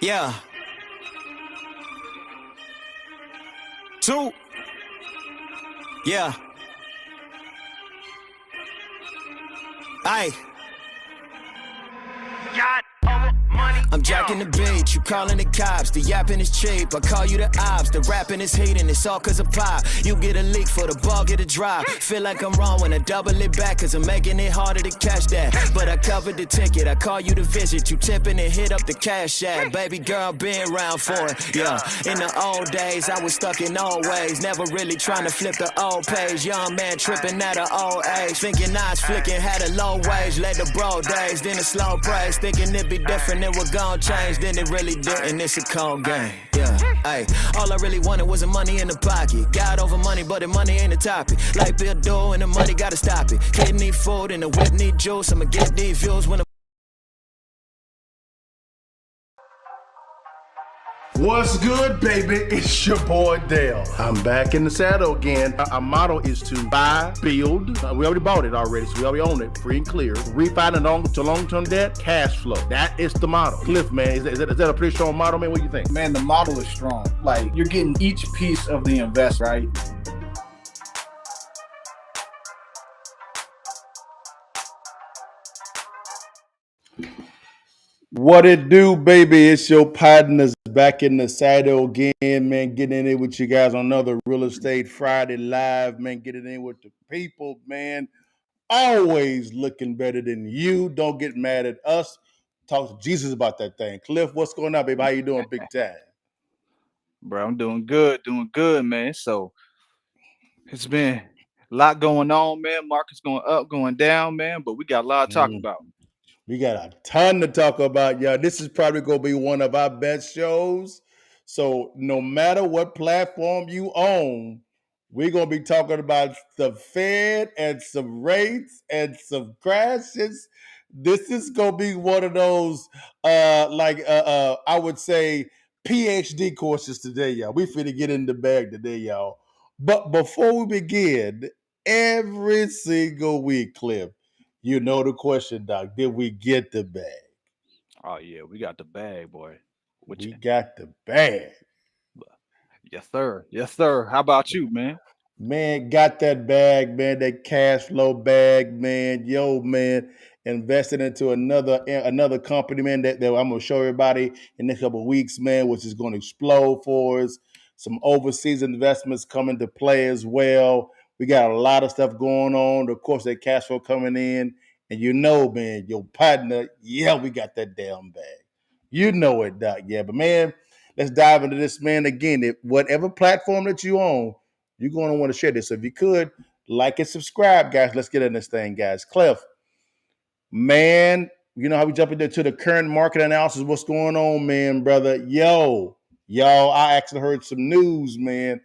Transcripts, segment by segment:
Yeah. Two. Yeah. Aye. I'm jacking the beat, you calling the cops. The yapping is cheap, I call you the ops. The rapping is heating, it's all cause of pop. You get a leak for the ball, get a drop. Feel like I'm wrong when I double it back, cause I'm making it harder to catch that. But I covered the ticket, I call you to visit. You tipping and hit up the cash app. Baby girl, been around for it, yeah. In the old days, I was stuck in old ways. Never really trying to flip the old page. Young man tripping at an old age. Thinking I was flicking, had a low wage. Led the bro days, then a slow praise. Thinking it'd be different, it would gon' change. Then it really didn't, it's a cold game, yeah. Ay, all I really wanted was the money in the pocket. Got over money, but the money ain't the topic. Like Bill Doe and the money gotta stop it. Kid need food and the whip need juice. I'ma get these views when What's good, baby? It's your boy Dale. I'm back in the saddle again. Our motto is to buy, build. We already bought it already, so we already own it, free and clear. Refinance to long-term debt, cash flow. That is the motto. Cliff, man, is that a pretty strong motto, man? What do you think? Man, the model is strong. Like, you're getting each piece of the invest, right? What it do, baby? It's your partners back in the saddle again, man. Getting in there with you guys on another Real Estate Friday Live, man. Getting in with the people, man. Always looking better than you. Don't get mad at us. Talk to Jesus about that thing. Cliff, what's going on, baby? How you doing, big time? Bro, I'm doing good, man. So it's been a lot going on, man. Market's going up, going down, man. But we got a lot to talk about. We got a ton to talk about, y'all. This is probably going to be one of our best shows. So no matter what platform you own, we're going to be talking about the Fed and some rates and some crashes. This is going to be one of those, I would say, PhD courses today, y'all. We finna get in the bag today, y'all. But before we begin, every single week, Cliff, you know the question, Doc. Did we get the bag? Oh yeah, we got the bag, boy. We got the bag. Yes, sir. Yes, sir. How about you, man? Man, got that bag, man, that cash flow bag, man. Yo, man, invested into another company, man, that I'm going to show everybody in the next couple of weeks, man, which is going to explode for us. Some overseas investments coming to play as well. We got a lot of stuff going on. Of course, that cash flow coming in. And you know, man, your partner, yeah, we got that damn bag. You know it, Doc. Yeah, but man, let's dive into this, man. Again, whatever platform that you own, you're going to want to share this. So if you could, like and subscribe, guys. Let's get in this thing, guys. Cliff, man, you know how we jump into the current market analysis. What's going on, man, brother? Y'all, I actually heard some news, man.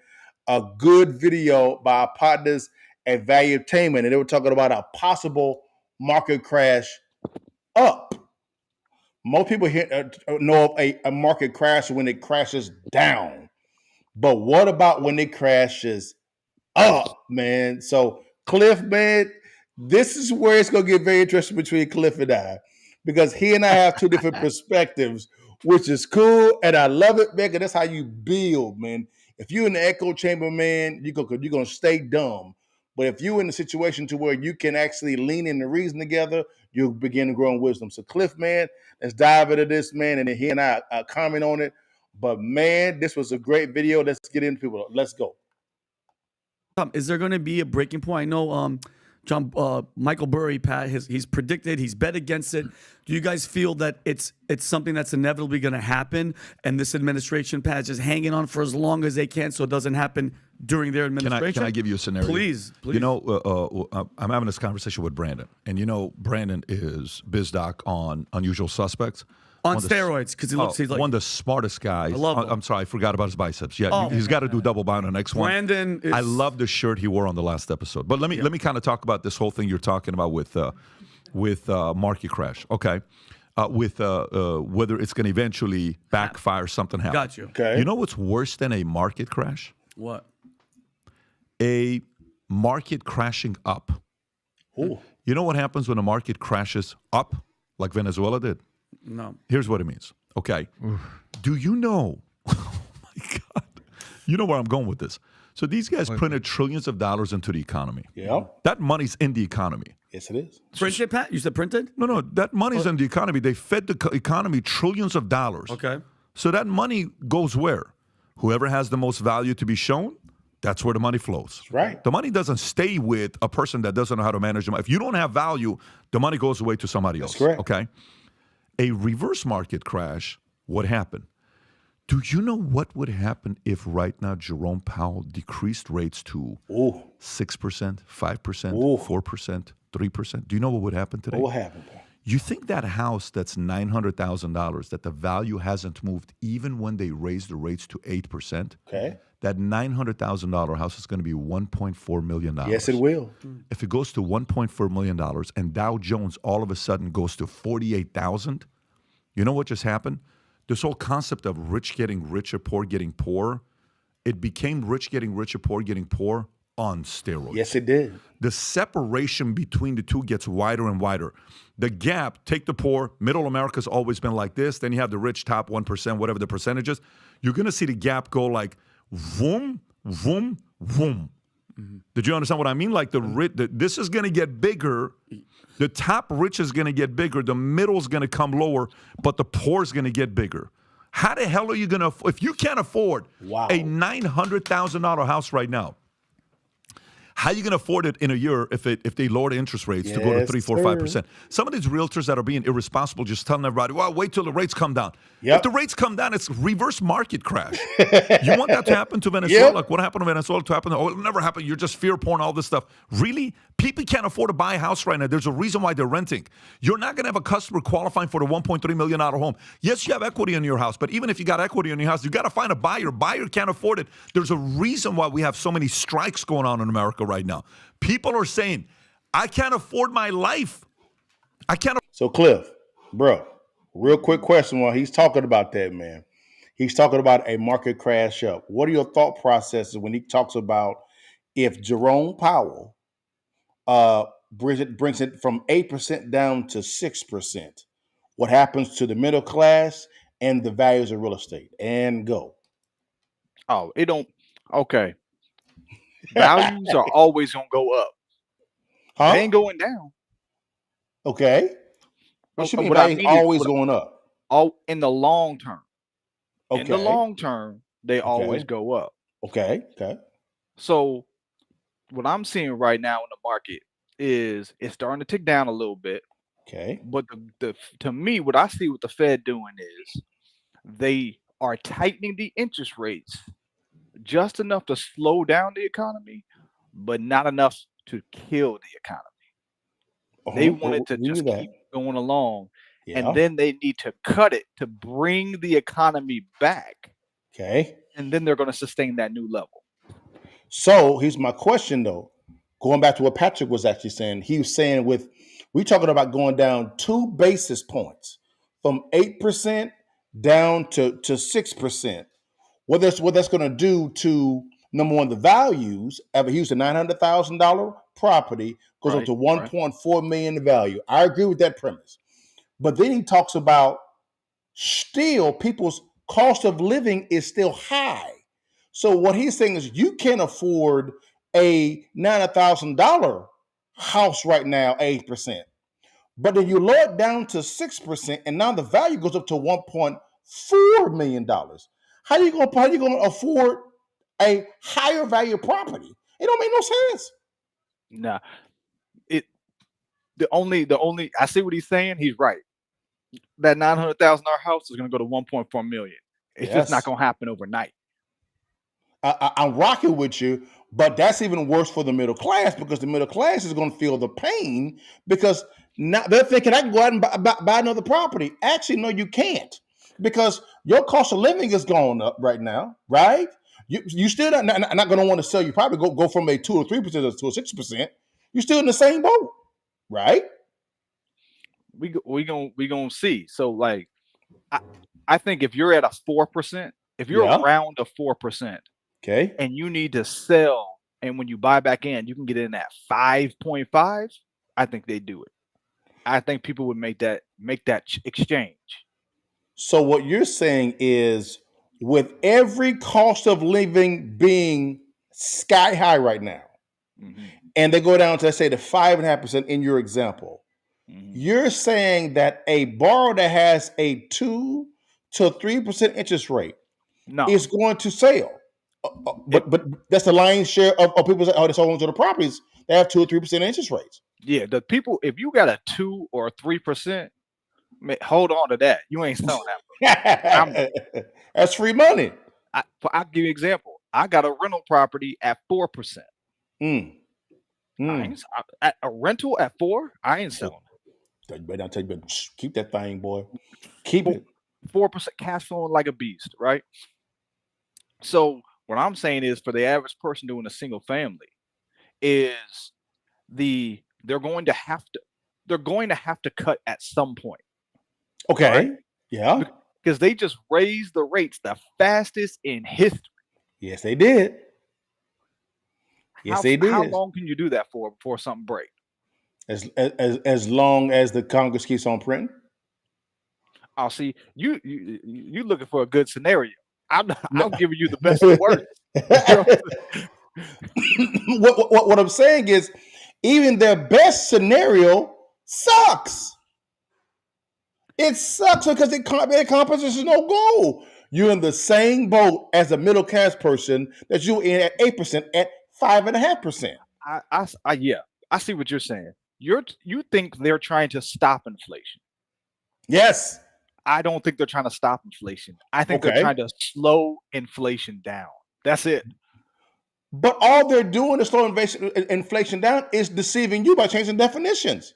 A good video by our partners at Valuetainment, and they were talking about a possible market crash up. Most people know of a market crash when it crashes down. But what about when it crashes up, man? So, Cliff, man, this is where it's going to get very interesting between Cliff and I, because he and I have two different perspectives, which is cool, and I love it, man, because that's how you build, man. If you're in the echo chamber, man, you're going to stay dumb. But if you're in a situation to where you can actually lean in the reason together, you'll begin to grow in wisdom. So, Cliff, man, let's dive into this, man, and then he and I comment on it. But, man, this was a great video. Let's get into people. Let's go. Is there going to be a breaking point? I know Michael Burry, Pat, he's predicted, he's bet against it. Do you guys feel that it's something that's inevitably going to happen, and this administration, Pat, is just hanging on for as long as they can so it doesn't happen during their administration? Can I give you a scenario? Please. You know, I'm having this conversation with Brandon, and you know, Brandon is biz doc on Unusual Suspects. On steroids, because he looks he's like one of the smartest guys. I love him. I'm sorry, I forgot about his biceps. Yeah, he's got to do double bind on the next one. Brandon is... I love the shirt he wore on the last episode. But let me kind of talk about this whole thing you're talking about with market crash. Okay, with whether it's going to eventually backfire, something happen. Got you. Okay. You know what's worse than a market crash? What? A market crashing up. Ooh. You know what happens when a market crashes up, like Venezuela did? No. Here's what it means. Okay. Do you know? Oh my God. You know where I'm going with this. So these guys printed trillions of dollars into the economy. Yeah. That money's in the economy. Yes, it is. Printed, Pat? You said printed? No, that money's in the economy. They fed the economy trillions of dollars. Okay. So that money goes where? Whoever has the most value to be shown, that's where the money flows. That's right. The money doesn't stay with a person that doesn't know how to manage the money. If you don't have value, the money goes away to somebody else. That's correct. Okay. A reverse market crash would happen. Do you know what would happen if right now Jerome Powell decreased rates to 6%, 5%, 4%, 3%? Do you know what would happen today? What will happen? You think that house that's $900,000, that the value hasn't moved even when they raise the rates to 8%? Okay. That $900,000 house is going to be $1.4 million. Yes, it will. If it goes to $1.4 million and Dow Jones all of a sudden goes to 48,000, you know what just happened? This whole concept of rich getting richer, poor getting poor, it became rich getting richer, poor getting poor on steroids. Yes, it did. The separation between the two gets wider and wider. The gap, take the poor, middle America's always been like this. Then you have the rich top 1%, whatever the percentage is. You're going to see the gap go like vroom, vroom, vroom. Did you understand what I mean? Like this is going to get bigger. The top rich is going to get bigger. The middle is going to come lower, but the poor is going to get bigger. How the hell are you going to, if you can't afford a $900,000 house right now, how are you going to afford it in a year if they lower the interest rates to go to 3, 4, 5%? Some of these realtors that are being irresponsible just telling everybody, well, wait till the rates come down. If the rates come down, it's reverse market crash. You want that to happen to Venezuela? Like what happened to Venezuela to happen? Oh, it'll never happen. You're just fear porn, all this stuff. Really? People can't afford to buy a house right now. There's a reason why they're renting. You're not going to have a customer qualifying for the $1.3 million home. Yes, you have equity in your house, but even if you got equity in your house, you got to find a buyer. Buyer can't afford it. There's a reason why we have so many strikes going on in America right now. People are saying, I can't afford my life. I can't. So Cliff, bro, real quick question while he's talking about that, man. He's talking about a market crash up. What are your thought processes when he talks about if Jerome Powell brings it from 8% down to 6%, what happens to the middle class and the values of real estate? And go. Oh, it don't. Okay. Values are always going to go up. Huh? They ain't going down. Okay. What you mean What I values mean is always going up? Oh, in the long term. Okay. In the long term, they always go up. Okay. So what I'm seeing right now in the market is it's starting to tick down a little bit. Okay. But to me, what I see what the Fed doing is they are tightening the interest rates just enough to slow down the economy, but not enough to kill the economy. They want it to just keep going along. Yeah. And then they need to cut it to bring the economy back. Okay. And then they're going to sustain that new level. So here's my question, though. Going back to what Patrick was actually saying, he was saying we're talking about going down 2 basis points from 8% down to 6%. What that's going to do to, number one, the values. Ever used a $900,000 property goes up to 1.4 million in value. I agree with that premise. But then he talks about still people's cost of living is still high. So what he's saying is you can't afford a $900,000 house right now, 8%. But then you lower it down to 6%, and now the value goes up to $1.4 million. How are you going to afford a higher value property? It don't make no sense. Nah. The only I see what he's saying. He's right. That $900,000 house is going to go to 1.4 million. It's just not going to happen overnight. I'm rocking with you, but that's even worse for the middle class because the middle class is going to feel the pain because now they're thinking I can go out and buy another property. Actually, no, you can't because your cost of living is going up right now, right? You still not going to want to sell. You probably go from a 2 or 3% to a 6%. You're still in the same boat, right? We gonna see. So like, I think if you're at a 4%, if you're around a 4%, okay, and you need to sell, and when you buy back in, you can get in at 5.5. I think they do it. I think people would make that exchange. So what you're saying is, with every cost of living being sky high right now, Mm-hmm. and they go down to, let's say, the 5.5% in your example, Mm-hmm. you're saying that a borrower that has a 2 to 3% interest rate No, is going to sell. But that's the lion's share of people that are owners of the properties that have 2 or 3% interest rates. yeah, the people. If you got a 2 or 3%, hold on to that. You ain't selling that. I'm. That's free money. I'll give you an example. I got a rental property at 4%. Mm, I mm. ain't at a rental at 4. I ain't selling But I'll tell you, keep that thing, boy. Keep it. it. 4% cash flowing like a beast, right? So what I'm saying is, for the average person doing a single family, is they're going to have to cut at some point, Okay. right? Yeah. Because they just raised the rates the fastest in history. Yes, they did. Yes, they How did. long can you do that for before something breaks? As long as the Congress keeps on printing. I'll see you looking for a good scenario. I'm giving you the best of the worst. What I'm saying is, even their best scenario sucks. It sucks because it accomplishes no goal. You're in the same boat as a middle class person that you're in at 8% at 5.5%. Yeah, I see what you're saying. You think they're trying to stop inflation. Yes. I don't think they're trying to stop inflation. I think they're Okay. trying to slow inflation down. That's it. But all they're doing to slow inflation down is deceiving you by changing definitions.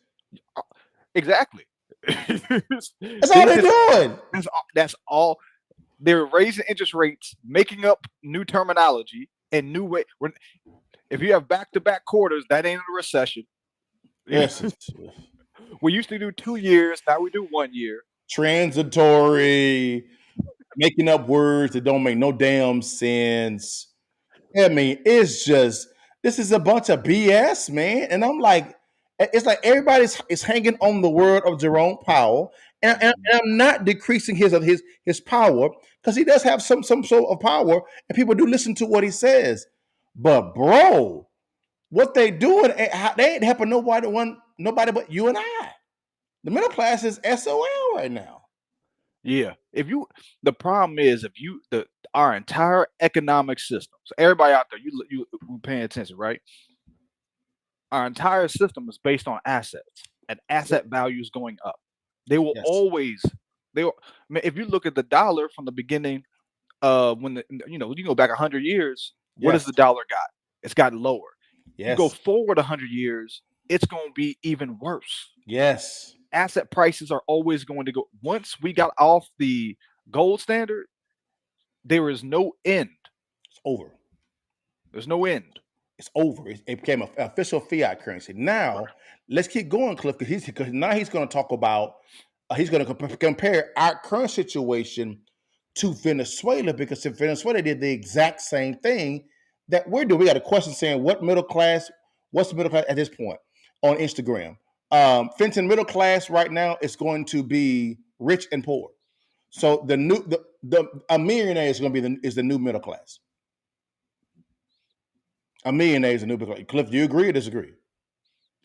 Exactly. That's all they're doing. That's all. They're raising interest rates, making up new terminology and new way. If you have back-to-back quarters, that ain't a recession. Yes. We used to do 2 years. Now we do 1 year. Transitory, making up words that don't make no damn sense. I mean, it's just, this is a bunch of BS, man. And I'm like, it's like everybody's is hanging on the word of Jerome Powell, and I'm not decreasing his power, because he does have some sort of power, and people do listen to what he says. But bro, what they doing, they ain't helping nobody but you and I. The middle class is SOL right now. Yeah. The problem is, our entire economic system. So everybody out there, you paying attention, right? Our entire system is based on assets, and asset values going up. They will Yes. always. If you look at the dollar from the beginning, when you go back 100 years, what has the dollar got? It's gotten lower. Yes. You go forward 100 years, it's going to be even worse. Yes. Asset prices are always going to go. Once we got off the gold standard, there is no end. It's over. There's no end. It's over. It became an official fiat currency. Now, let's keep going, Cliff, because now he's going to talk about, he's going to compare our current situation to Venezuela, because if Venezuela did the exact same thing that we're doing. We got a question saying, what's the middle class at this point on Instagram? Fenton, middle class right now is going to be rich and poor. So a millionaire is going to be the new middle class. A millionaire is a new middle class. Cliff, do you agree or disagree?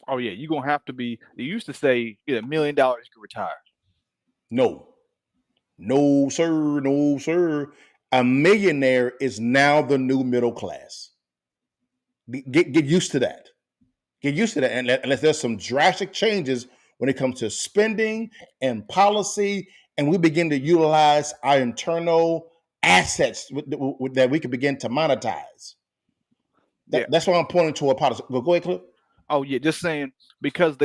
Oh yeah, you're gonna have to be. They used to say, get $1 million, you can retire. No, sir. A millionaire is now the new middle class. Get used to that. Get used to that, unless there's some drastic changes when it comes to spending and policy, and we begin to utilize our internal assets that we can begin to monetize. That's why I'm pointing to a policy. Go ahead, Cliff. Oh yeah, just saying, because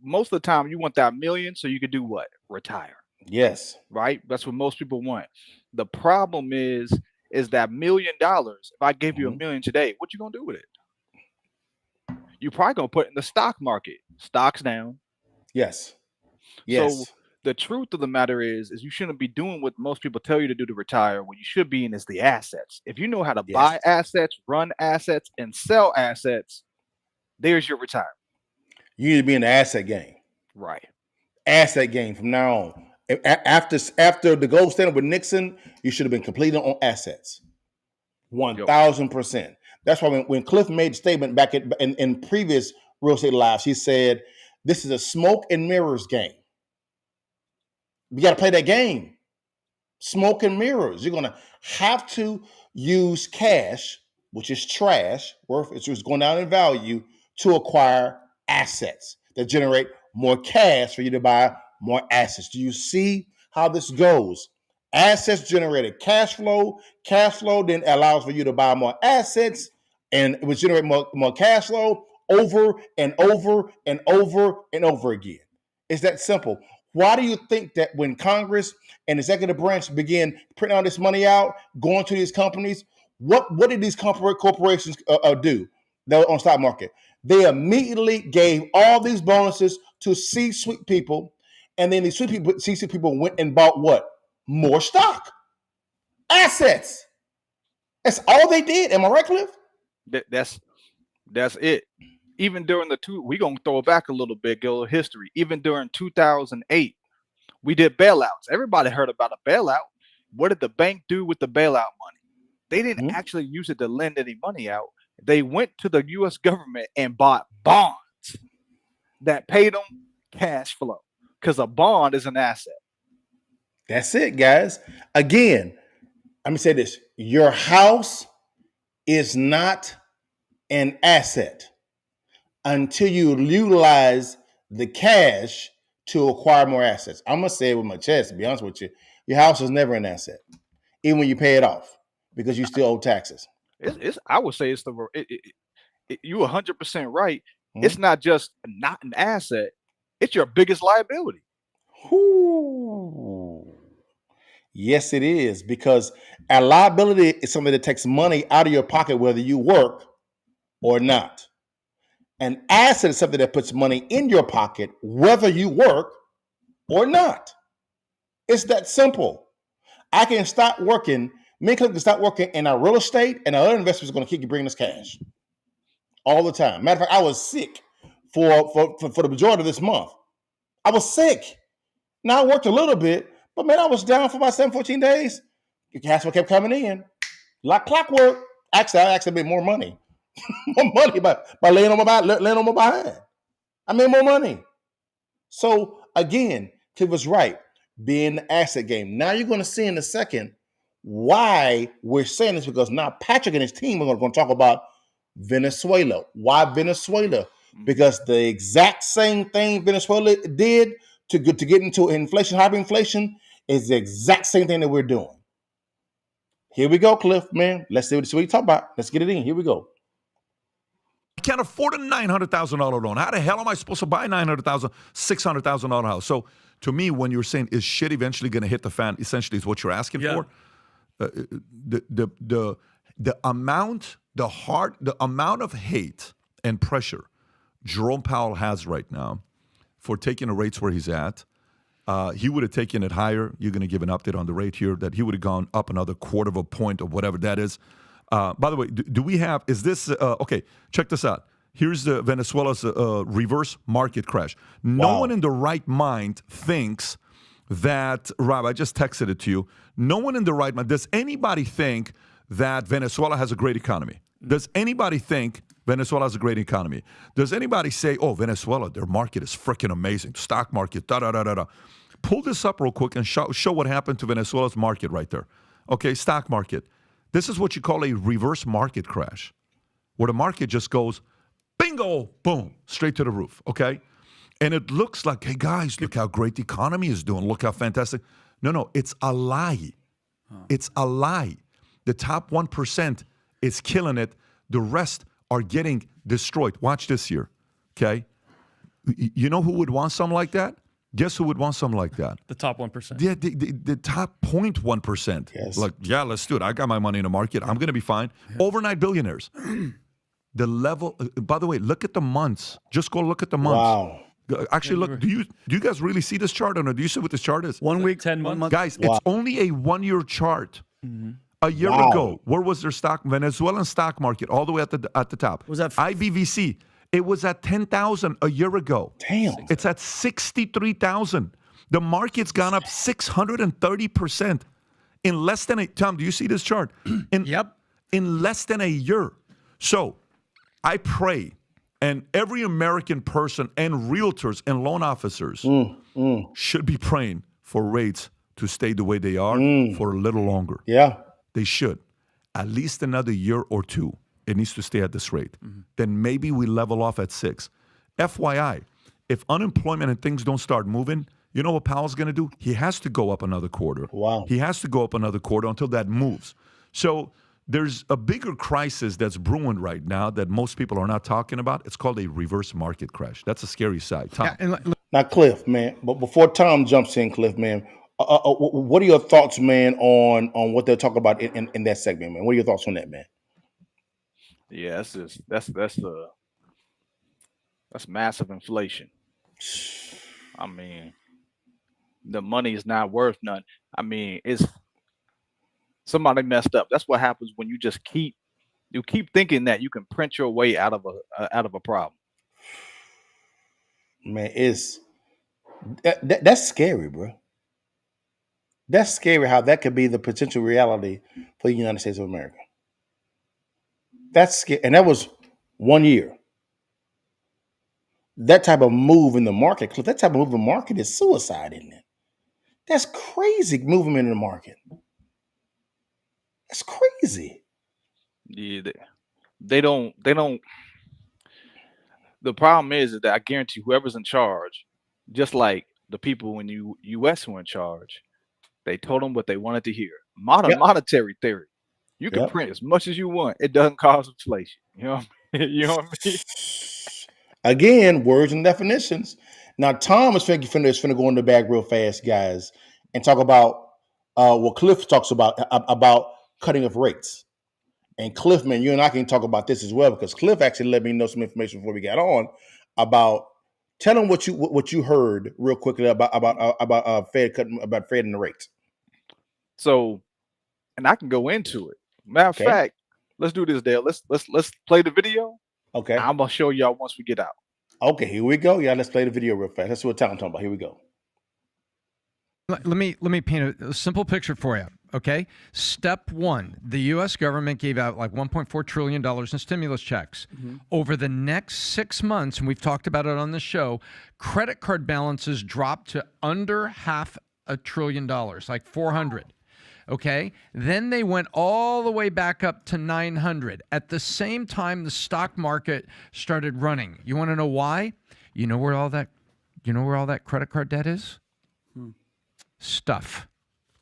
most of the time you want that million so you could do what? Retire. Yes. Right? That's what most people want. The problem is that $1 million. If I gave you $1 million today, what you gonna do with it? You're probably gonna put it in the stock market. Stocks down. Yes. So the truth of the matter is you shouldn't be doing what most people tell you to do to retire. What you should be in is the assets. If you know how to buy assets, run assets, and sell assets, there's your retirement. You need to be in the asset game. Right. Asset game from now on. After the gold standard with Nixon, you should have been completely on assets. 1,000%. That's why when Cliff made the statement back in previous real estate lives, he said, "This is a smoke and mirrors game. You got to play that game. Smoke and mirrors. You're going to have to use cash, which is trash, it's just going down in value, to acquire assets that generate more cash for you to buy more assets." Do you see how this goes? Assets generated cash flow. Cash flow then allows for you to buy more assets, and it would generate more cash flow over and over and over and over again. It's that simple. Why do you think that when Congress and executive branch begin printing all this money out, going to these companies, what did these corporations do? They were on stock market. They immediately gave all these bonuses to C-suite people, and then these C-suite people went and bought what? More stock, assets. That's all they did. Am I right, Cliff? That's it. Even during we're gonna throw it back a little bit, go history. Even during 2008, we did bailouts. Everybody heard about a bailout. What did the bank do with the bailout money? They didn't actually use it to lend any money out. They went to the U.S. government and bought bonds that paid them cash flow, because a bond is an asset. That's it, guys. Again, let me say this. Your house is not an asset until you utilize the cash to acquire more assets. I'm going to say it with my chest, to be honest with you. Your house is never an asset, even when you pay it off, because you still owe taxes. I would say you 100% right. It's not just not an asset. It's your biggest liability. Ooh. Yes, it is, because a liability is something that takes money out of your pocket, whether you work or not. An asset is something that puts money in your pocket, whether you work or not. It's that simple. I can stop working. Me and Cliff can stop working in our real estate, and our other investors are going to keep bringing us cash all the time. Matter of fact, I was sick for the majority of this month. I was sick. Now I worked a little bit, but man, I was down for about 14 days. The cash flow kept coming in like clockwork. Actually, I made more money. More money by laying on my behind. I made more money. So again, Cliff was right. Being the asset game. Now you're going to see in a second why we're saying this, because now Patrick and his team are going to talk about Venezuela. Why Venezuela? Because the exact same thing Venezuela did to get into inflation, hyperinflation, is the exact same thing that we're doing. Here we go, Cliff, man. Let's see what you talk about. Let's get it in. Here we go. I can't afford a $900,000 loan. How the hell am I supposed to buy a $900,000, $600,000 house? So to me, when you're saying, is shit eventually going to hit the fan, essentially is what you're asking for. The amount of hate and pressure Jerome Powell has right now for taking the rates where he's at, he would have taken it higher. You're going to give an update on the rate here that he would have gone up another quarter of a point or whatever that is. By the way, do we have, is this, okay, check this out. Here's Venezuela's reverse market crash. No one in the right mind thinks that, Rob, I just texted it to you. No one in the right mind, does anybody think that Venezuela has a great economy? Does anybody think Venezuela has a great economy? Does anybody say, oh, Venezuela, their market is freaking amazing, stock market, da-da-da-da-da. Pull this up real quick and show what happened to Venezuela's market right there. Okay, stock market. This is what you call a reverse market crash, where the market just goes, bingo, boom, straight to the roof, okay? And it looks like, hey, guys, look how great the economy is doing. Look how fantastic. No, it's a lie. It's a lie. The top 1% is killing it. The rest are getting destroyed. Watch this here, okay? You know who would want something like that? Guess who would want something like that? The top 1%. Yeah, the top 0.1%. Yes. Like, yeah, let's do it. I got my money in the market. I'm going to be fine. Yeah. Overnight billionaires. The level, by the way, look at the months. Just go look at the months. Wow. Actually, look, do you guys really see this chart or no? Do you see what this chart is? 1 week, 10 months. Guys, it's only a 1 year chart. Mm-hmm. A year ago, where was their stock? Venezuelan stock market all the way at the top. Was that IBVC, It was at 10,000 a year ago. Damn. It's at 63,000. The market's gone up 630% in less than Tom, do you see this chart? In less than a year. So I pray, and every American person and realtors and loan officers should be praying for rates to stay the way they are for a little longer. Yeah. They should. At least another year or two. It needs to stay at this rate. Then maybe we level off at 6. FYI, if unemployment and things don't start moving, you know what Powell's going to do? He has to go up another quarter. Wow. He has to go up another quarter until that moves. So there's a bigger crisis that's brewing right now that most people are not talking about. It's called a reverse market crash. That's a scary side. Tom. Now, Cliff, man, but before Tom jumps in, Cliff, man, what are your thoughts, man, on what they're talking about in that segment, man? What are your thoughts on that, man? Yeah, that's massive inflation. I mean, the money is not worth nothing. I mean, it's somebody messed up. That's what happens when you just keep thinking that you can print your way out of a problem. Man, that's scary, bro. That's scary how that could be the potential reality for the United States of America. That's scary. And that was 1 year. That type of move in the market, Cliff, that type of move in the market is suicide, isn't it? That's crazy movement in the market. That's crazy. Yeah, they don't. The problem is that I guarantee whoever's in charge, just like the people in U.S. who are in charge, they told them what they wanted to hear. Monetary theory. You can print as much as you want. It doesn't cause inflation. You know what I mean? Again, words and definitions. Now, Tom is finna go in the bag real fast, guys, and talk about what Cliff talks about cutting of rates. And Cliff, man, you and I can talk about this as well because Cliff actually let me know some information before we got on about. Tell them what you heard real quickly about Fed cutting about Fed and the rates. So, and I can go into it. Matter of fact, let's do this, Dale. Let's play the video. Okay. I'm gonna show y'all once we get out. Okay, here we go. Yeah, let's play the video real fast. That's what Tom talking about. Here we go. Let me paint a simple picture for you. Okay. Step one, the U.S. government gave out like $1.4 trillion in stimulus checks. Over the next 6 months, and we've talked about it on the show, credit card balances dropped to under $500 billion, like 400. Okay. Then they went all the way back up to 900. At the same time, the stock market started running. You want to know why? You know where all that credit card debt is? Stuff.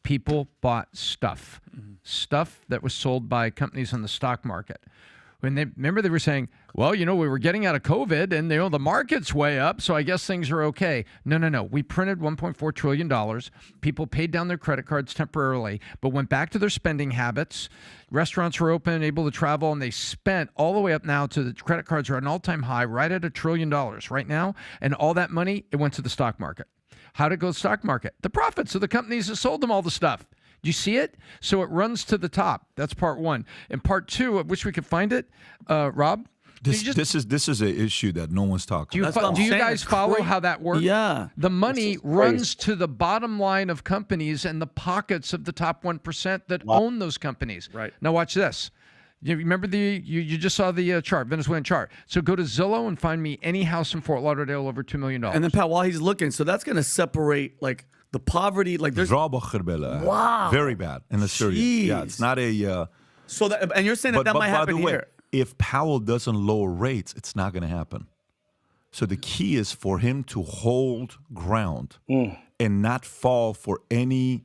People bought stuff. Stuff that was sold by companies on the stock market. When they were saying, well, we were getting out of COVID and the market's way up, so I guess things are okay. No. We printed $1.4 trillion. People paid down their credit cards temporarily, but went back to their spending habits. Restaurants were open, able to travel, and they spent all the way up now to the credit cards are at an all-time high, right at $1 trillion right now. And all that money, it went to the stock market. How'd it go to the stock market? The profits of the companies that sold them all the stuff. Do you see it? So it runs to the top. That's part one. And part two, I wish we could find it, Rob. This is an issue that no one's talking about. Do you guys follow how that works? Yeah. The money runs to the bottom line of companies and the pockets of the top 1% that own those companies. Right. Now watch this. You remember you just saw the chart, Venezuelan chart. So go to Zillow and find me any house in Fort Lauderdale over $2 million. And then, Pat, while he's looking, so that's going to separate like the poverty, like there's wow, very bad in the Syria. Yeah, it's not a. So that, and you're saying that might happen here. If Powell doesn't lower rates, it's not going to happen. So the key is for him to hold ground and not fall for any,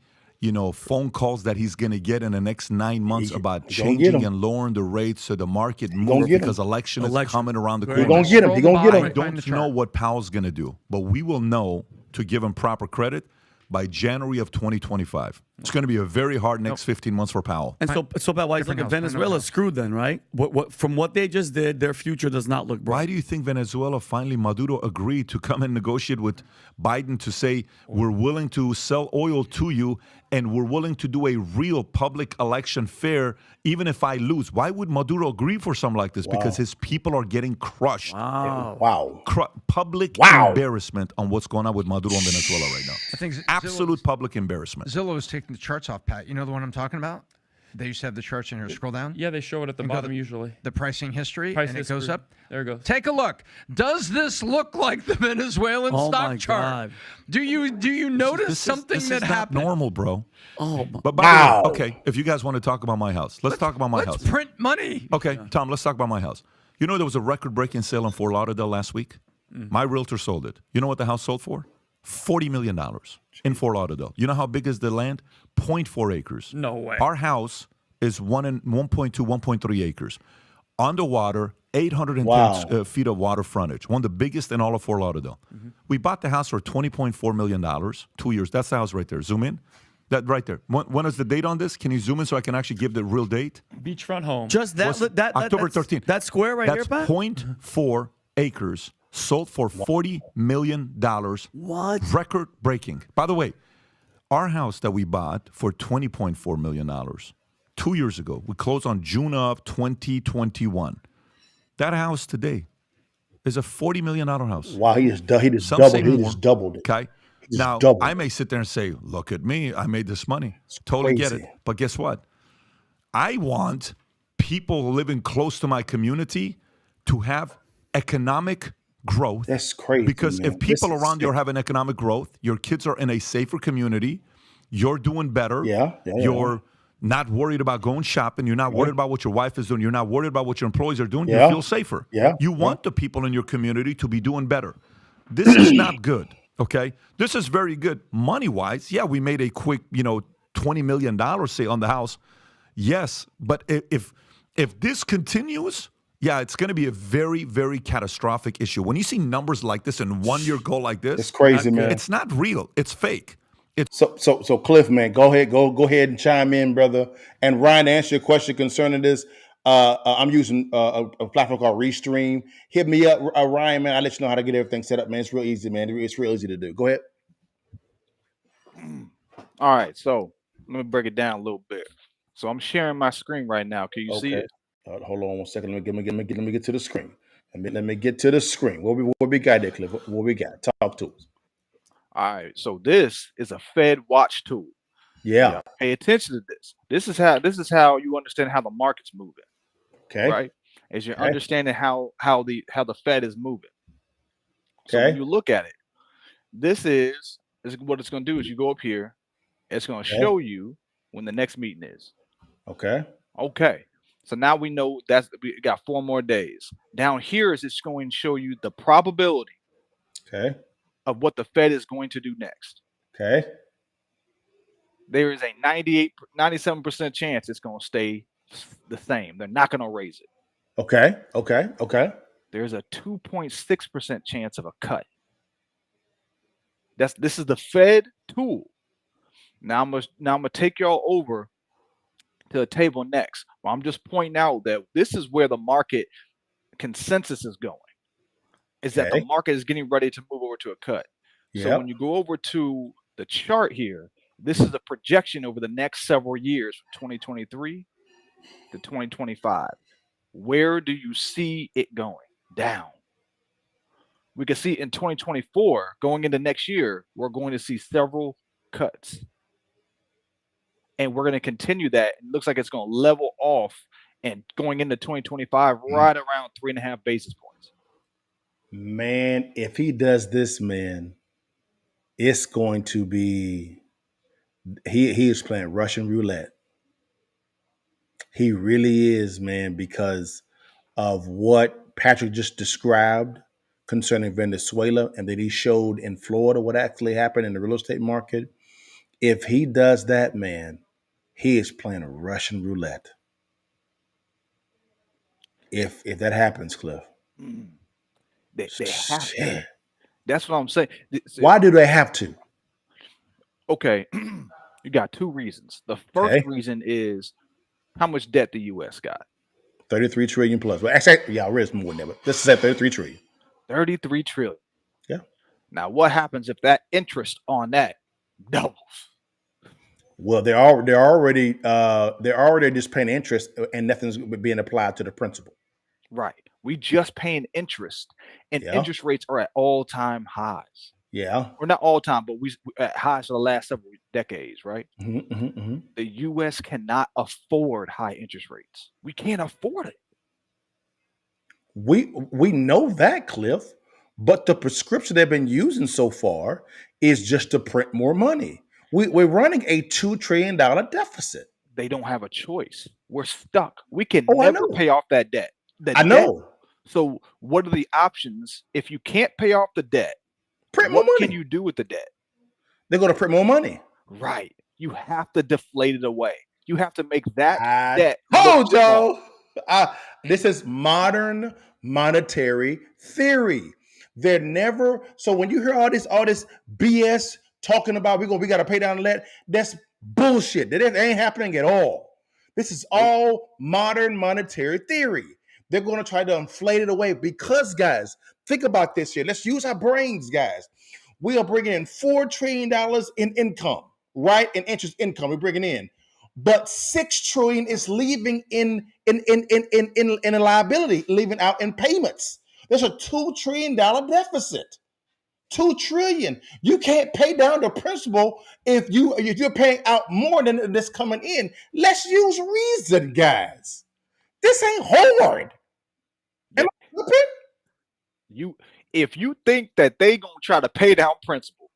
phone calls that he's going to get in the next 9 months about changing and lowering the rates so the market moves because election is coming around the corner. You're going to get him. You're going to get him. We don't know what Powell's going to do, but we will know, to give him proper credit, by January of 2025. It's going to be a very hard next 15 months for Powell. And so Pat, why is Different like house. I know Venezuela's that. screwed then, right? From what they just did, their future does not look bright. Why do you think Venezuela finally Maduro agreed to come and negotiate with Biden to say we're willing to sell oil to you and we're willing to do a real public election fair even if I lose? Why would Maduro agree for something like this? Because his people are getting crushed. Wow. Public Wow. embarrassment on what's going on with Maduro in Venezuela right now. I think Absolute public embarrassment. Zillow is taking the charts off, Pat. You know the one I'm talking about? They used to have the charts in here. Scroll down. Yeah, they show it at the And go bottom to usually. The pricing history, Price and it history. goes up. There it goes. Take a look. Does this look like the Venezuelan Oh stock my chart? God. Do you notice This something is that not happened? normal, bro. Oh, But by Wow. the way, okay, if you guys want to talk about my house, let's talk about my Let's house. print money. Okay, Tom, let's talk about my house. You know there was a record-breaking sale in Fort Lauderdale last week? My realtor sold it. You know what the house sold for? $40 million in Fort Lauderdale. You know how big is the land? 0.4 acres. No way. Our house is 1.2, 1.3 acres. On the water, 810 Wow. feet of water frontage. One of the biggest in all of Fort Lauderdale. We bought the house for $20.4 million, 2 years. That's the house right there. Zoom in. That right there. When is the date on this? Can you zoom in so I can actually give the real date? Beachfront home. just that October 13th. That square right That's here, Pat? 0.4 acres sold for $40 million. What? Record breaking. By the way, our house that we bought for $20.4 million 2 years ago, we closed on June of 2021. That house today is a $40 million house. Wow, he just Some doubled. say He more. just doubled it. Okay. just Now, doubled. I may sit there and say, look at me. I made this money. Totally get it. crazy. But guess what? I want people living close to my community to have economic growth. That's crazy, Because man. if people This is around you are sick. having economic growth, your kids are in a safer community, you're doing better. Yeah. You're not worried about going shopping. You're not worried about what your wife is doing. You're not worried about what your employees are doing. Yeah. You feel safer. Yeah. You want the people in your community to be doing better. This is not good, okay? This is very good money-wise. Yeah, we made a quick, $20 million say on the house. Yes, but if this continues, yeah, it's going to be a very, very catastrophic issue. When you see numbers like this and 1 year go like this, It's crazy, man. It's not real. It's fake. So Cliff, man, go ahead and chime in, brother. And Ryan, to answer your question concerning this, I'm using a platform called Restream. Hit me up, Ryan, man. I'll let you know how to get everything set up, man. It's real easy, man. It's real easy to do. Go ahead. All right, so let me break it down a little bit. So I'm sharing my screen right now. Can you see Okay. it? Hold on one second. Let me get to the screen. Let me get to the screen. What we got there, Cliff? What we got? Talk to us. All right, so this is a Fed watch tool. Yeah. Pay attention to this. This is how you understand how the market's moving, Okay. right? As you're Okay. understanding how the Fed is moving. So Okay. when you look at it, this is what it's going to do is you go up here. It's going to Okay. show you when the next meeting is. Okay. Okay. So now we know we got 4 more days. Down here is it's going to show you the probability Okay. of what the Fed is going to do next. Okay. There is a 97% chance it's going to stay the same. They're not going to raise it. Okay. Okay. Okay. There's a 2.6% chance of a cut. This is the Fed tool. Now I'm gonna take y'all over to the table next. Well, I'm just pointing out that this is where the market consensus is going. Is that the Okay. market is getting ready to move over to a cut. So Yep. when you go over to the chart here, this is a projection over the next several years from 2023 to 2025. Where do you see it going? Down. We can see in 2024, going into next year, we're going to see several cuts. And we're going to continue that. It looks like it's going to level off and going into 2025 right around 3.5 basis points. Man, if he does this, man, it's going to be he is playing Russian roulette. He really is, man, because of what Patrick just described concerning Venezuela and that he showed in Florida what actually happened in the real estate market. If he does that, man, he is playing a Russian roulette. If that happens, Cliff. They have to. Shit. That's what I'm saying. Why do they have to? Okay, you got two reasons. The first Okay. reason is how much debt the U.S. got. 33 trillion plus. Well, actually, yeah, it's more than that, but let's say 33 trillion. 33 trillion. Yeah. Now, what happens if that interest on that doubles? Well, they're already just paying interest and nothing's being applied to the principal. Right. We just paying interest, and Yeah. interest rates are at all-time highs. Yeah. Or not all time, but we at highs for the last several decades, right? Mm-hmm. The U.S. cannot afford high interest rates. We can't afford it. We know that, Cliff, but the prescription they've been using so far is just to print more money. We're running a $2 trillion deficit. They don't have a choice. We're stuck. We can Oh, I never know. pay off that debt. The I debt. know. So, what are the options if you can't pay off the debt? Print more What can money. you do with the debt? They're going to print more money. Right. You have to deflate it away. You have to make that I debt told look small. y'all. This is modern monetary theory. They're never so when you hear all this BS talking about we got to pay down the debt, that's bullshit. That ain't happening at all. This is Nope. all modern monetary theory. They're going to try to inflate it away because, guys, think about this here. Let's use our brains, guys. We are bringing in $4 trillion in income, right? In interest income, we're bringing in, but $6 trillion is leaving in a liability, leaving out in payments. There's a $2 trillion deficit. 2 trillion. You can't pay down the principal if you're paying out more than this coming in. Let's use reason, guys. This ain't hard. Am I tripping? If you think that they gonna try to pay down principal,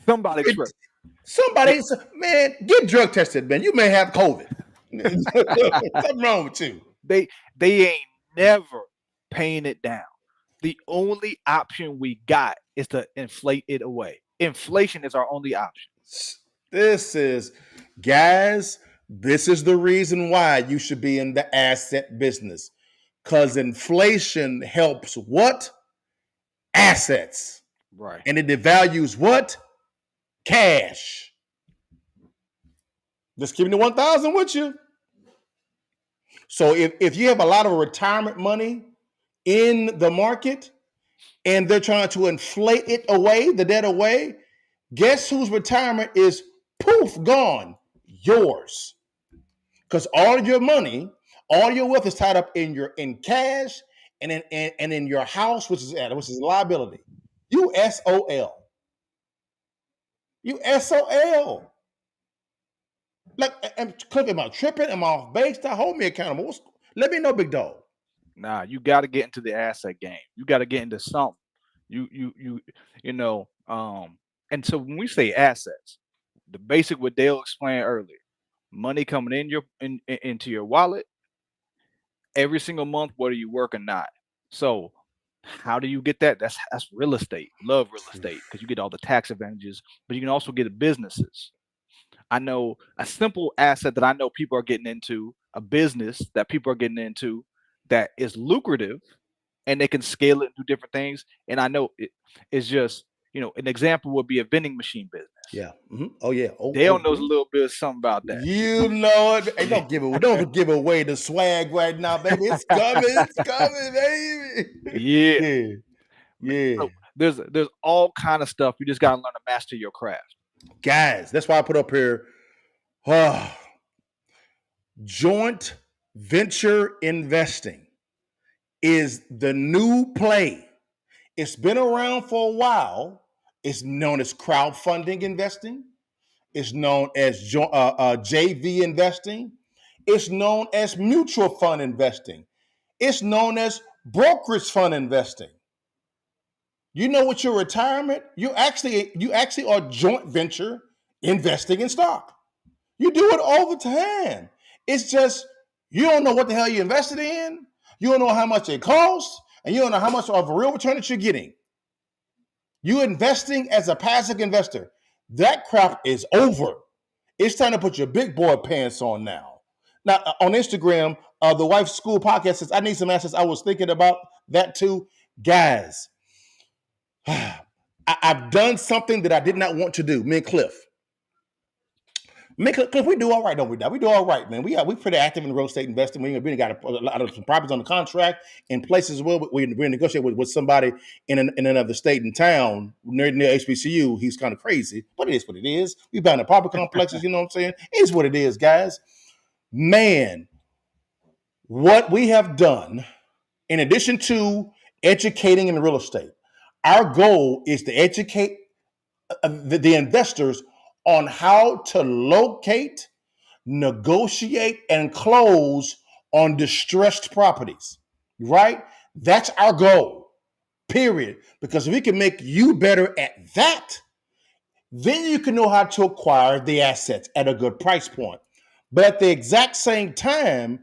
somebody trip. Somebody, man, get drug tested, man. You may have COVID. Something wrong with you. They ain't never paying it down. The only option we got is to inflate it away. Inflation is our only option. This is, guys, this is the reason why you should be in the asset business. Because inflation helps what? Assets. Right. And it devalues what? Cash. Just keeping the 1,000 with you. So if you have a lot of retirement money in the market and they're trying to inflate it away, the debt away, guess whose retirement is poof gone? Yours. Because all your money, all your wealth is tied up in cash and in your house, which is a liability. You SOL. You SOL. Like, Cliff, am I tripping? Am I off base? Hold me accountable. Let me know, big dog. Nah, you got to get into the asset game. You got to get into something. You know. And so when we say assets, the basic what Dale explained earlier, money coming into your wallet every single month, whether you work or not. So how do you get that? That's real estate. Love real estate because you get all the tax advantages, but you can also get businesses. I know a simple asset that I know people are getting into, a business that people are getting into that is lucrative and they can scale it and do different things. And I know it's just, an example would be a vending machine business. Yeah. Mm-hmm. Oh, yeah. Dale knows a little bit of something about that. You know it. Hey, don't give away the swag right now, baby. It's coming. It's coming, baby. Yeah. So there's all kind of stuff. You just got to learn to master your craft. Guys, that's why I put up here joint venture investing is the new play. It's been around for a while. It's known as crowdfunding investing. It's known as JV investing. It's known as mutual fund investing. It's known as brokerage fund investing. You know what your retirement? You actually are joint venture investing in stock. You do it all the time. It's just you don't know what the hell you invested in. You don't know how much it costs, and you don't know how much of a real return that you're getting. You're investing as a passive investor. That crap is over. It's time to put your big boy pants on now. Now, on Instagram, the Wife's School podcast says, I need some assets. I was thinking about that too. Guys, I've done something that I did not want to do. Me and Cliff. Cliff, we do all right, don't we? We do all right, man. We pretty active in real estate investing. We got a lot of some properties on the contract in places where we negotiate with somebody in another state and town near HBCU. He's kind of crazy, but it is what it is. We buying apartment complexes, you know what I'm saying? It is what it is, guys. Man, what we have done, in addition to educating in real estate, our goal is to educate the investors on how to locate, negotiate, and close on distressed properties, right? That's our goal, period. Because if we can make you better at that, then you can know how to acquire the assets at a good price point. But at the exact same time,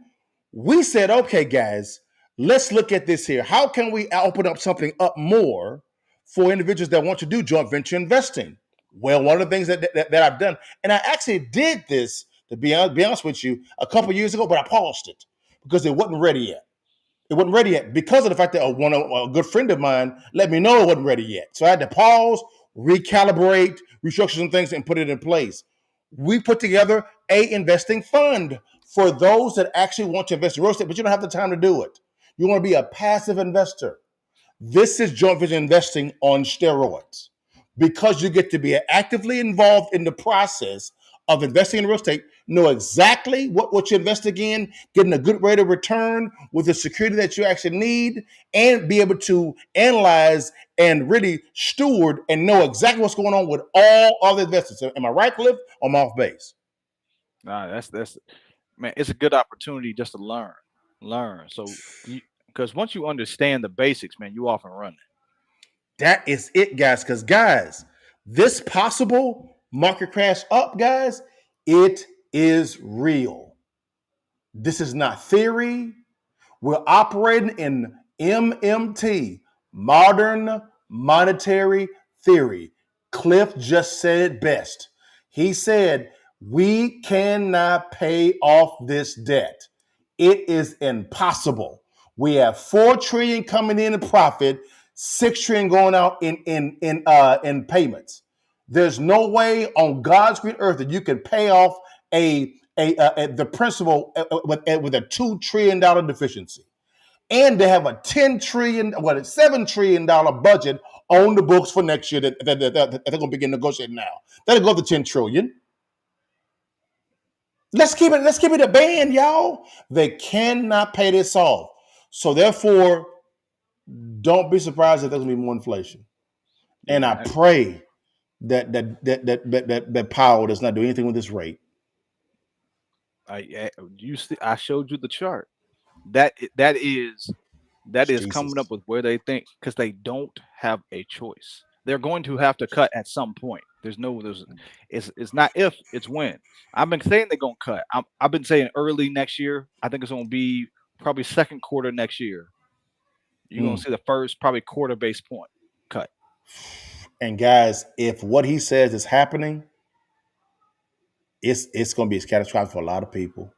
we said, okay, guys, let's look at this here. How can we open up something up more for individuals that want to do joint venture investing? Well, one of the things that I've done, and I actually did this, to be honest with you, a couple years ago, but I paused it because it wasn't ready yet. It wasn't ready yet because of the fact that a good friend of mine let me know it wasn't ready yet. So I had to pause, recalibrate, restructure some things, and put it in place. We put together a investing fund for those that actually want to invest in real estate, but you don't have the time to do it. You want to be a passive investor. This is joint venture investing on steroids because you get to be actively involved in the process of investing in real estate, know exactly what you're investing in, getting a good rate of return with the security that you actually need, and be able to analyze and really steward and know exactly what's going on with all other investors. Am I right, Cliff, or am I off base? Nah, that's man. It's a good opportunity just to learn. So, because once you understand the basics, man, you off and running. That is it, guys. Because, guys, this possible market crash up, guys, it is real. This is not theory. We're operating in MMT, modern monetary theory. Cliff just said it best. He said, we cannot pay off this debt. It is impossible. We have 4 trillion coming in profit, 6 trillion going out in payments. There's no way on God's green earth that you can pay off the principal with a $2 trillion deficiency. And they have a $7 trillion budget on the books for next year that they're going to begin negotiating now. That'll go to 10 trillion. Let's keep it a band, y'all. They cannot pay this off. So therefore, don't be surprised if there's going to be more inflation. And I pray that Powell does not do anything with this rate. I showed you the chart. That is coming up with where they think, because they don't have a choice. They're going to have to cut at some point. It's not if, it's when. I've been saying they're going to cut. I've been saying early next year. I think it's going to be probably second quarter next year. You're going to see the first probably quarter base point cut. And guys, if what he says is happening, it's going to be catastrophic for a lot of people.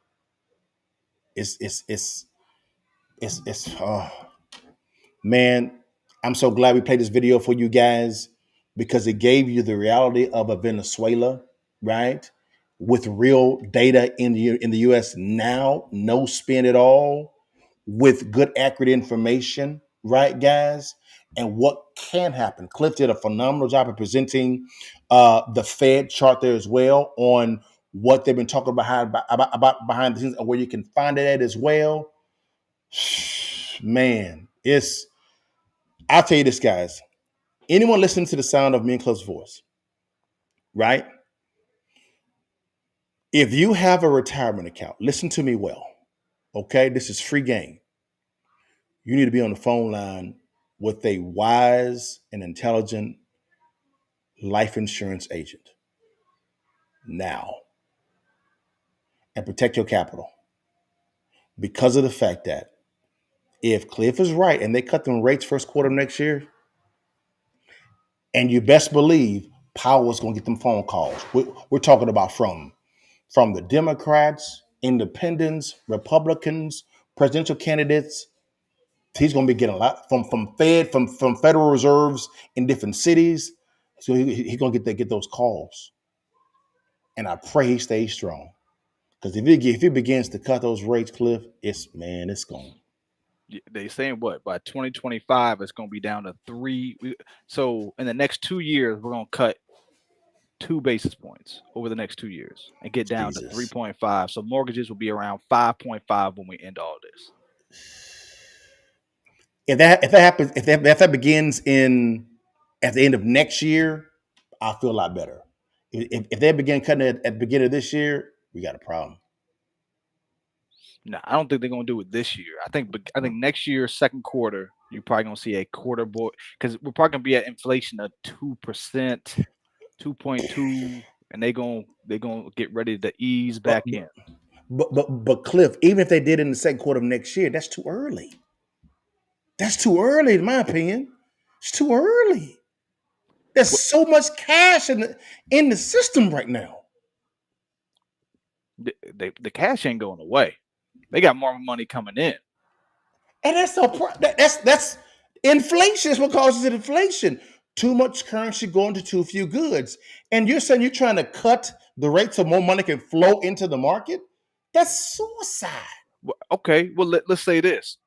Man, I'm so glad we played this video for you guys because it gave you the reality of a Venezuela, right? With real data in the U.S. now, no spin at all, with good, accurate information, right, guys? And what can happen. Cliff did a phenomenal job of presenting the Fed chart there as well on what they've been talking about behind the scenes and where you can find it at as well. Man, I'll tell you this, guys. Anyone listening to the sound of me and Cliff's voice, right? If you have a retirement account, listen to me well, okay? This is free game. You need to be on the phone line with a wise and intelligent life insurance agent now and protect your capital, because of the fact that if Cliff is right and they cut them rates first quarter of next year, and you best believe Powell's going to get them phone calls. We're talking about from the Democrats, independents, Republicans, presidential candidates, He's going to be getting a lot from Federal Reserves in different cities. So he's going to get those calls, and I pray he stays strong. Because if he begins to cut those rates, Cliff, it's gone. They saying what by 2025 it's going to be down to 3. So in the next 2 years we're going to cut 2 basis points over the next 2 years and get down to 3.5. So mortgages will be around 5.5 when we end all this. If that happens, if that begins at the end of next year, I'll feel a lot better. If they begin cutting it at the beginning of this year, we got a problem. No, I don't think they're going to do it this year. I think next year, second quarter, you're probably going to see a quarter boy because we're probably going to be at inflation of 2%, 2.2, and they're going to get ready to ease back in. But Cliff, even if they did in the second quarter of next year, that's too early. That's too early, in my opinion. It's too early. There's so much cash in the system right now. The cash ain't going away. They got more money coming in, and that's inflation. Is what causes inflation. Too much currency going to too few goods, and you're saying you're trying to cut the rate so more money can flow into the market. That's suicide. Okay, well let's say this.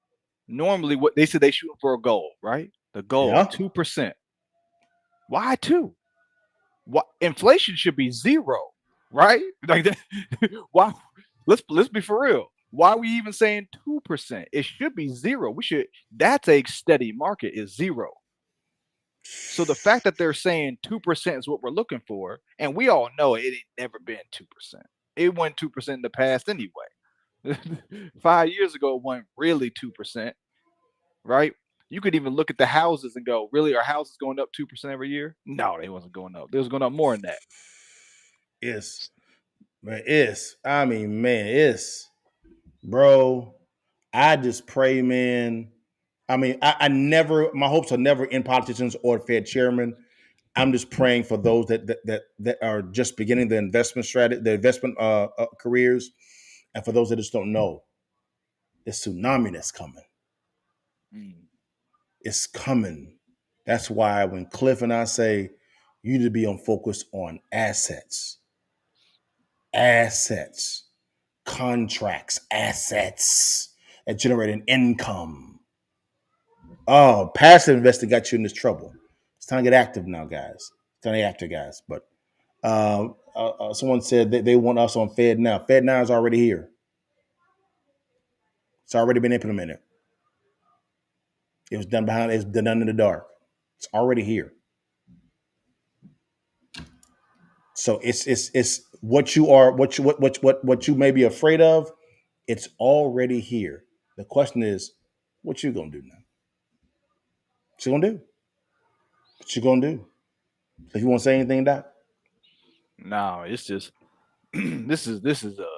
Normally, what they said they shoot for a goal, right? The goal 2%. Why 2? What inflation should be 0, right? Like that. Why? Let's be for real. Why are we even saying 2%? It should be 0. That's a steady market is 0. So the fact that they're saying 2% is what we're looking for, and we all know it ain't never been 2%. It went 2% in the past anyway. 5 years ago, it wasn't really 2%, right? You could even look at the houses and go, really, are houses going up 2% every year? No, they wasn't going up. They was going up more than that. I mean, man, bro. I just pray, man. I mean, I never. My hopes are never in politicians or Fed chairman. I'm just praying for those that are just beginning the investment strategy, the investment careers, and for those that just don't know, the tsunami that's coming. It's coming. That's why when Cliff and I say you need to be on focus on assets, contracts, assets that generate an income. Oh, passive investing got you in this trouble. It's time to get active now, guys. It's time to get active, guys. But someone said they want us on Fed Now. Fed Now is already here. It's already been implemented. It was done in the dark. It's already here. So it's what you may be afraid of. It's already here. The question is, what you gonna do now? What you gonna do? What you gonna do? If you want to say anything, Doc? No, it's just this is a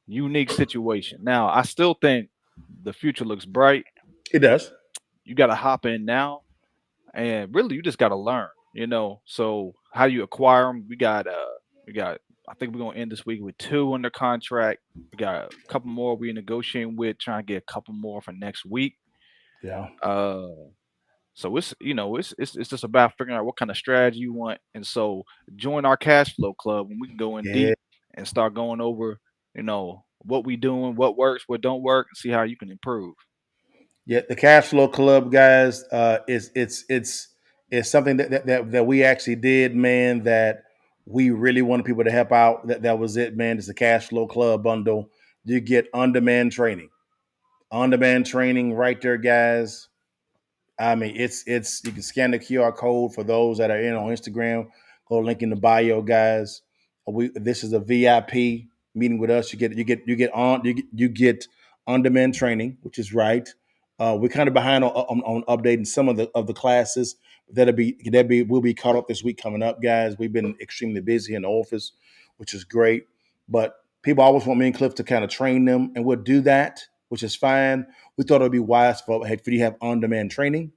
unique situation. Now, I still think the future looks bright. It does. You got to hop in now, and really, you just got to learn. So how do you acquire them? We got. I think we're gonna end this week with 2 under contract. We got a couple more we're negotiating with, trying to get a couple more for next week. Yeah. So it's just about figuring out what kind of strategy you want, and so join our cash flow club, and we can go in deep and start going over, what we doing, what works, what don't work, and see how you can improve. Yeah, the cash flow club, guys, it's something that we actually did, man. That we really wanted people to help out. That was it, man. It's the cash flow club bundle. You get on-demand training right there, guys. I mean, it's you can scan the QR code for those that are in on Instagram. Go link in the bio, guys. This is a VIP meeting with us. You get on-demand training, which is right. We're kind of behind on updating some of the classes. We'll be caught up this week coming up, guys. We've been extremely busy in the office, which is great. But people always want me and Cliff to kind of train them, and we'll do that, which is fine. We thought it would be wise for you to have on-demand training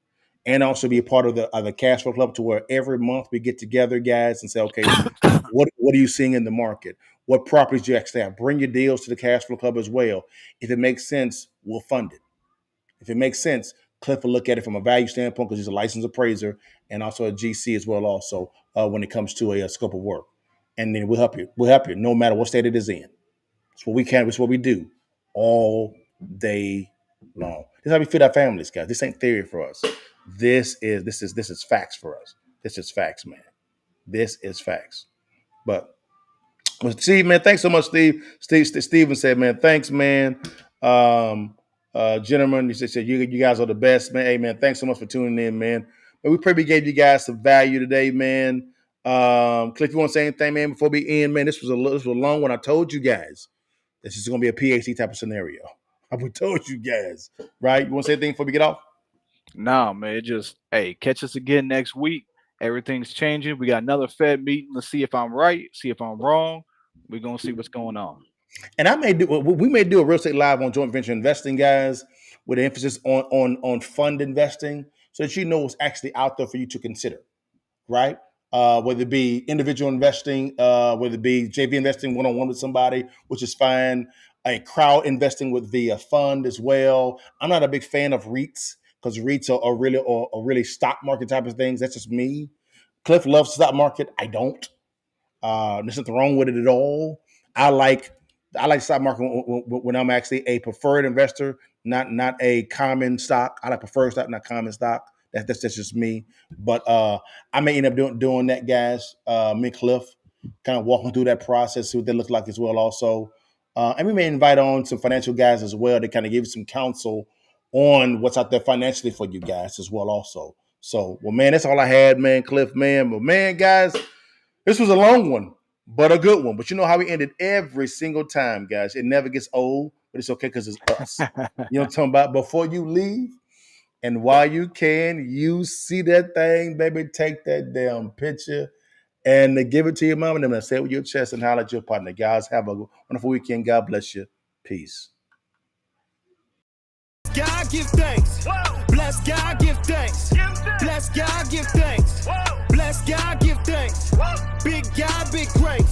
and also be a part of the cash flow club, to where every month we get together, guys, and say, okay, what are you seeing in the market? What properties do you actually have? Bring your deals to the cash flow club as well. If it makes sense, we'll fund it. If it makes sense, Cliff will look at it from a value standpoint because he's a licensed appraiser and also a GC as well. Also, when it comes to a scope of work, and then we'll help you. We'll help you no matter what state it is in. It's what we can. It's what we do all day long. This is how we feed our families, guys. This ain't theory for us. This is facts for us. This is facts, man. This is facts. But Steve, man, thanks so much, Steve. Steven said, man, thanks, man. Gentlemen, you said you guys are the best, man. Hey, man, thanks so much for tuning in, man. But we probably gave you guys some value today, man. Cliff, you want to say anything, man, before we end, man? This was a long one. I told you guys this is going to be a PhD type of scenario. I told you guys, right? You want to say anything before we get off? Nah, man. Just catch us again next week. Everything's changing. We got another Fed meeting. Let's see if I'm right. See if I'm wrong. We're gonna see what's going on. And we may do a real estate live on joint venture investing, guys, with an emphasis on fund investing, so that you know what's actually out there for you to consider, right? Whether it be individual investing, whether it be JV investing one-on-one with somebody, which is fine. A crowd investing with the fund as well. I'm not a big fan of REITs because REITs are really stock market type of things. That's just me. Cliff loves stock market. I don't. There's nothing wrong with it at all. I like stock market when I'm actually a preferred investor, not a common stock. I like preferred stock, not common stock. That's just me. But I may end up doing that, guys. Me and Cliff kind of walking through that process, see what that looks like as well also. And we may invite on some financial guys as well to kind of give you some counsel on what's out there financially for you guys as well also. So, well, man, that's all I had, man, Cliff, man. But, man, guys, this was a long one, but a good one. But you know how we ended every single time, guys. It never gets old, but it's okay because it's us. You know what I'm talking about? Before you leave and while you can, you see that thing, baby, take that damn picture and give it to your mom and then say it with your chest and holler at your partner. Guys, have a wonderful weekend. God bless you. Peace. God give thanks. Whoa. Bless God, give thanks. Bless God, give thanks. Whoa. Bless God, give thanks. Whoa. Big God, big grace.